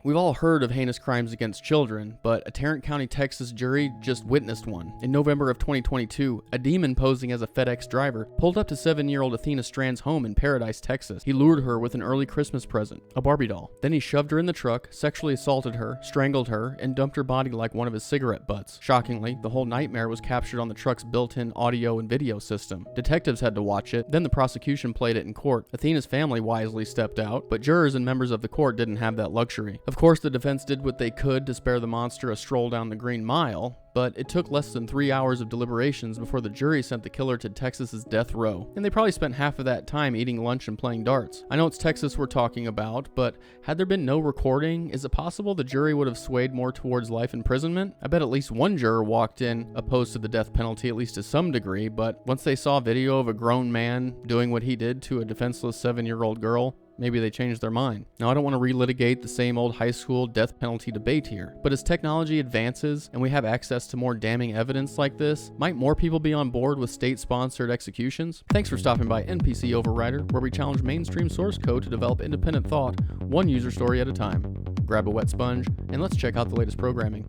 We've all heard of heinous crimes against children, but a Tarrant County, Texas jury just witnessed one. In November of 2022, a demon posing as a FedEx driver pulled up to 7-year-old Athena Strand's home in Paradise, Texas. He lured her with an early Christmas present, a Barbie doll. Then he shoved her in the truck, sexually assaulted her, strangled her, and dumped her body like one of his cigarette butts. Shockingly, the whole nightmare was captured on the truck's built-in audio and video system. Detectives had to watch it, then the prosecution played it in court. Athena's family wisely stepped out, but jurors and members of the court didn't have that luxury. Of course, the defense did what they could to spare the monster a stroll down the Green Mile, but it took less than 3 hours of deliberations before the jury sent the killer to Texas's death row, and they probably spent half of that time eating lunch and playing darts. I know it's Texas we're talking about, but had there been no recording, is it possible the jury would have swayed more towards life imprisonment? I bet at least one juror walked in opposed to the death penalty, at least to some degree, but once they saw video of a grown man doing what he did to a defenseless 7-year-old girl, maybe they changed their mind. Now, I don't want to relitigate the same old high school death penalty debate here, but as technology advances and we have access to more damning evidence like this, might more people be on board with state-sponsored executions? Thanks for stopping by NPC Overrider, where we challenge mainstream source code to develop independent thought, one user story at a time. Grab a wet sponge, and let's check out the latest programming.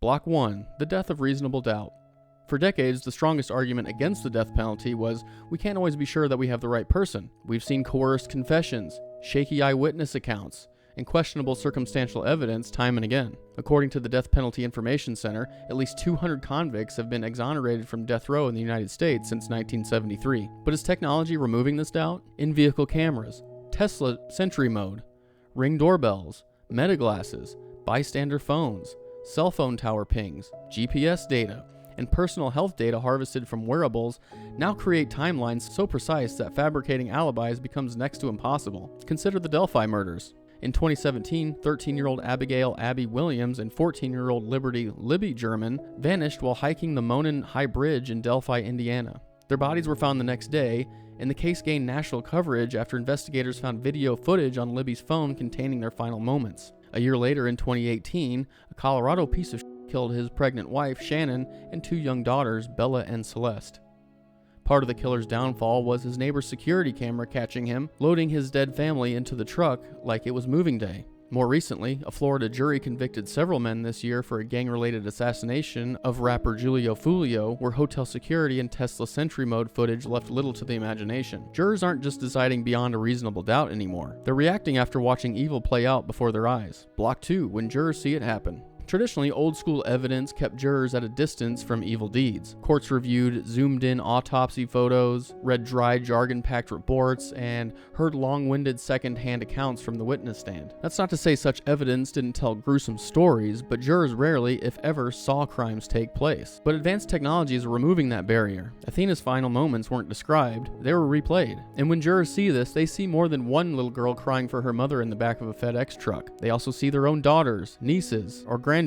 Block 1. The death of reasonable doubt. For decades, the strongest argument against the death penalty was we can't always be sure that we have the right person. We've seen coerced confessions, shaky eyewitness accounts, and questionable circumstantial evidence time and again. According to the Death Penalty Information Center, at least 200 convicts have been exonerated from death row in the United States since 1973. But is technology removing this doubt? In-vehicle cameras, Tesla Sentry Mode, Ring doorbells, meta glasses, bystander phones, cell phone tower pings, GPS data, and personal health data harvested from wearables now create timelines so precise that fabricating alibis becomes next to impossible. Consider the Delphi murders. In 2017, 13-year-old Abigail Abby Williams and 14-year-old Liberty Libby German vanished while hiking the Monon High Bridge in Delphi, Indiana. Their bodies were found the next day, and the case gained national coverage after investigators found video footage on Libby's phone containing their final moments. A year later, in 2018, a Colorado piece of killed his pregnant wife, Shannon, and 2 young daughters, Bella and Celeste. Part of the killer's downfall was his neighbor's security camera catching him loading his dead family into the truck like it was moving day. More recently, a Florida jury convicted several men this year for a gang-related assassination of rapper Julio Fulio, where hotel security and Tesla Sentry Mode footage left little to the imagination. Jurors aren't just deciding beyond a reasonable doubt anymore. They're reacting after watching evil play out before their eyes. Block 2, when jurors see it happen. Traditionally, old-school evidence kept jurors at a distance from evil deeds. Courts reviewed zoomed-in autopsy photos, read dry, jargon-packed reports, and heard long-winded second-hand accounts from the witness stand. That's not to say such evidence didn't tell gruesome stories, but jurors rarely, if ever, saw crimes take place. But advanced technologies are removing that barrier. Athena's final moments weren't described, they were replayed. And when jurors see this, they see more than one little girl crying for her mother in the back of a FedEx truck. They also see their own daughters, nieces, or granddaughters.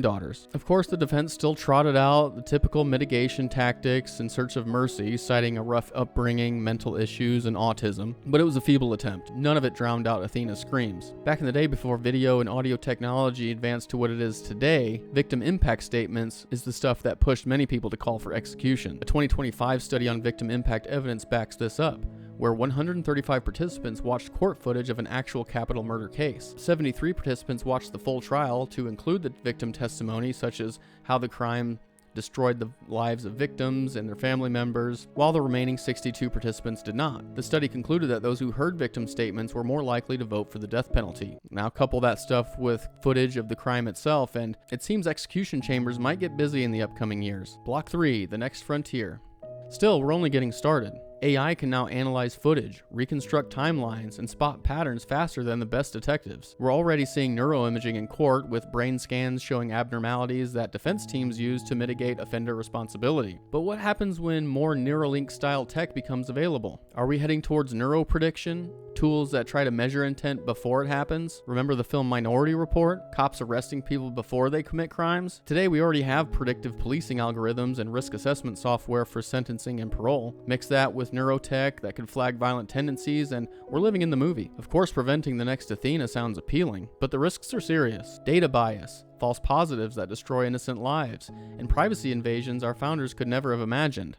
Of course, the defense still trotted out the typical mitigation tactics in search of mercy, citing a rough upbringing, mental issues, and autism, but it was a feeble attempt. None of it drowned out Athena's screams. Back in the day, before video and audio technology advanced to what it is today, victim impact statements is the stuff that pushed many people to call for execution. A 2025 study on victim impact evidence backs this up, where 135 participants watched court footage of an actual capital murder case. 73 participants watched the full trial to include the victim testimony, such as how the crime destroyed the lives of victims and their family members, while the remaining 62 participants did not. The study concluded that those who heard victim statements were more likely to vote for the death penalty. Now couple that stuff with footage of the crime itself, and it seems execution chambers might get busy in the upcoming years. Block 3, the next frontier. Still, we're only getting started. AI can now analyze footage, reconstruct timelines, and spot patterns faster than the best detectives. We're already seeing neuroimaging in court with brain scans showing abnormalities that defense teams use to mitigate offender responsibility. But what happens when more Neuralink-style tech becomes available? Are we heading towards neuroprediction? Tools that try to measure intent before it happens? Remember the film Minority Report? Cops arresting people before they commit crimes? Today we already have predictive policing algorithms and risk assessment software for sentencing and parole. Mix that with neurotech that can flag violent tendencies, and we're living in the movie. Of course, preventing the next Athena sounds appealing, but the risks are serious. Data bias, false positives that destroy innocent lives, and privacy invasions our founders could never have imagined.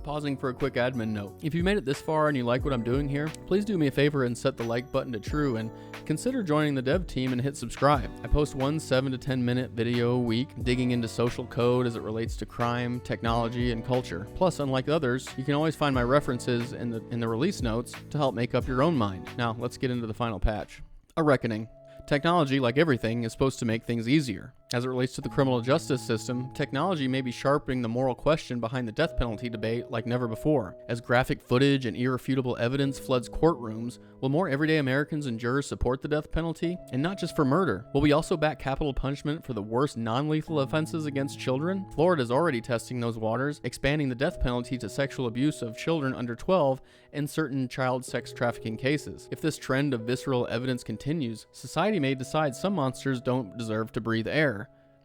Pausing for a quick admin note. If you made it this far and you like what I'm doing here, please do me a favor and set the like button to true and consider joining the dev team and hit subscribe. I post one 7 to 10 minute video a week digging into social code as it relates to crime, technology, and culture. Plus, unlike others, you can always find my references in the release notes to help make up your own mind. Now, let's get into the final patch. A reckoning. Technology, like everything, is supposed to make things easier. As it relates to the criminal justice system, technology may be sharpening the moral question behind the death penalty debate like never before. As graphic footage and irrefutable evidence floods courtrooms, will more everyday Americans and jurors support the death penalty? And not just for murder. Will we also back capital punishment for the worst non-lethal offenses against children? Florida is already testing those waters, expanding the death penalty to sexual abuse of children under 12 and certain child sex trafficking cases. If this trend of visceral evidence continues, society may decide some monsters don't deserve to breathe air.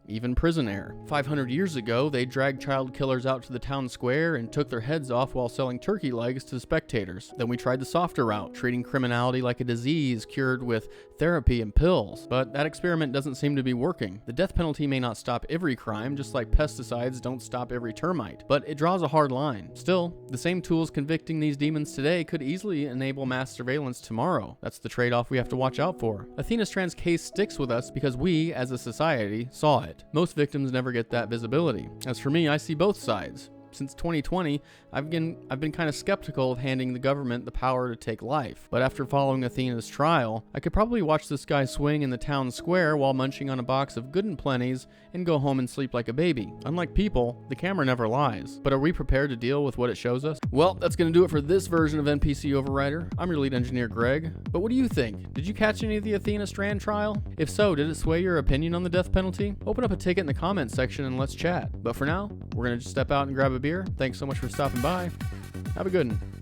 Even prison air. 500 years ago, they dragged child killers out to the town square and took their heads off while selling turkey legs to spectators. Then we tried the softer route, treating criminality like a disease cured with therapy and pills. But that experiment doesn't seem to be working. The death penalty may not stop every crime, just like pesticides don't stop every termite, but it draws a hard line. Still, the same tools convicting these demons today could easily enable mass surveillance tomorrow. That's the trade-off we have to watch out for. Athena Strand's case sticks with us because we, as a society, saw it. Most victims never get that visibility. As for me, I see both sides. Since 2020, I've been kind of skeptical of handing the government the power to take life. But after following Athena's trial, I could probably watch this guy swing in the town square while munching on a box of Good and Plenty's and go home and sleep like a baby. Unlike people, the camera never lies. But are we prepared to deal with what it shows us? Well, that's going to do it for this version of NPC Overrider. I'm your lead engineer, Greg. But what do you think? Did you catch any of the Athena Strand trial? If so, did it sway your opinion on the death penalty? Open up a ticket in the comments section and let's chat. But for now, we're going to just step out and grab a beer. Thanks so much for stopping by. Have a good one.